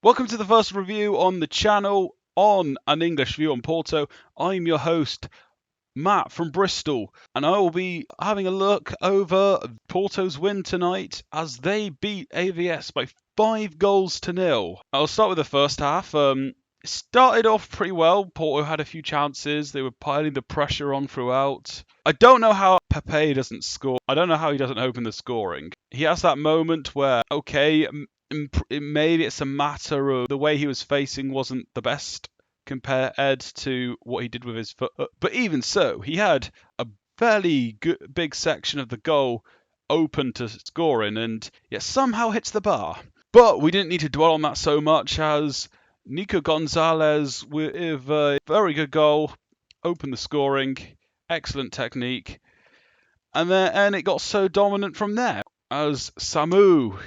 Welcome to the first review on the channel on an English view on Porto. I'm your host, Matt from Bristol, and I will be having a look over Porto's win tonight as they beat AVS by 5-0. I'll start with the first half. Started off pretty well. Porto had a few chances. They were piling the pressure on throughout. I don't know how Pepe doesn't score. I don't know how he doesn't open the scoring. He has that moment where, okay, maybe it's a matter of the way he was facing wasn't the best compared to what he did with his foot. But even so, he had a fairly big section of the goal open to scoring and yet somehow hits the bar. But we didn't need to dwell on that so much as Nico Gonzalez with a very good goal, opened the scoring, excellent technique, and it got so dominant from there as SAMU.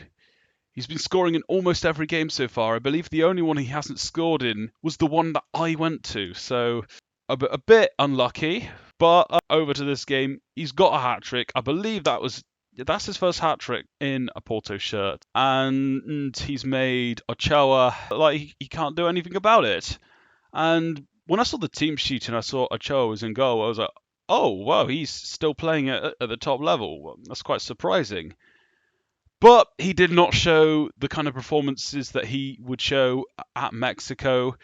He's been scoring in almost every game so far. I believe the only one he hasn't scored in was the one that I went to. So a bit unlucky. But over to this game, he's got a hat-trick. I believe that's his first hat-trick in a Porto shirt. And he's made Ochoa like he can't do anything about it. And when I saw the team sheet and I saw Ochoa was in goal, I was like, oh, wow, he's still playing at the top level. That's quite surprising. But he did not show the kind of performances that he would show at Mexico.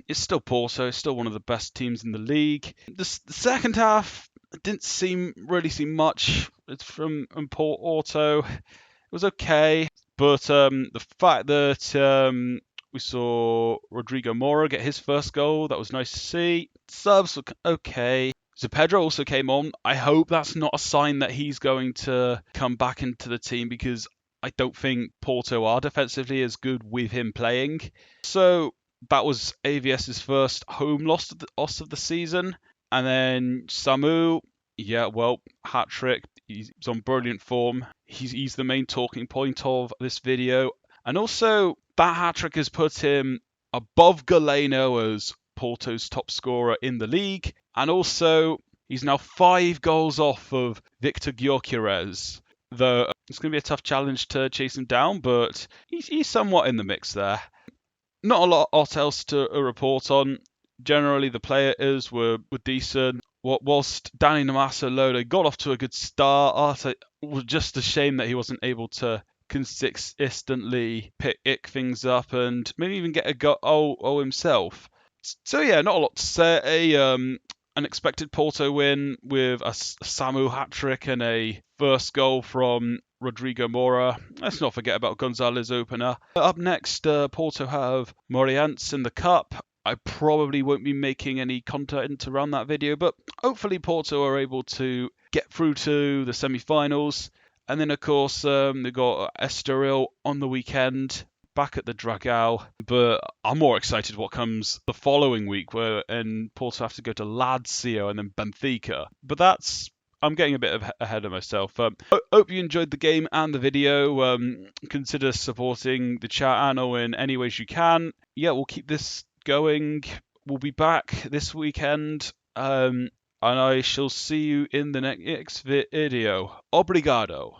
It's still Porto, it's still one of the best teams in the league. The second half didn't really seem much from Porto. It was okay, but the fact that we saw Rodrigo Mora get his first goal, that was nice to see. Subs were okay. So Pedro also came on. I hope that's not a sign that he's going to come back into the team because I don't think Porto are defensively as good with him playing. So that was AVS's first home loss of the season. And then SAMU, hat-trick. He's on brilliant form. He's the main talking point of this video. And also, that hat-trick has put him above Galeno as Porto's top scorer in the league. And also, he's now 5 goals off of Victor Gyökeres. Though it's going to be a tough challenge to chase him down, but he's somewhat in the mix there. Not a lot else to report on. Generally, the players were decent. Whilst Danny Namasa Loda got off to a good start, it was just a shame that he wasn't able to consistently pick things up and maybe even get a goal himself. So yeah, not a lot to say. An expected Porto win with a SAMU hat-trick and a first goal from Rodrigo Mora. Let's not forget about Gonzalez opener. Up next, Porto have Morientes in the Cup. I probably won't be making any content around that video, but hopefully Porto are able to get through to the semi-finals. And then, of course, they've got Estoril on the weekend, back at the Dragão. But I'm more excited what comes the following week, and Porto have to go to Lazio and then Benfica. But I'm getting a bit ahead of myself. Hope you enjoyed the game and the video. Consider supporting the channel in any ways you can. Yeah, we'll keep this going. We'll be back this weekend. And I shall see you in the next video. Obrigado.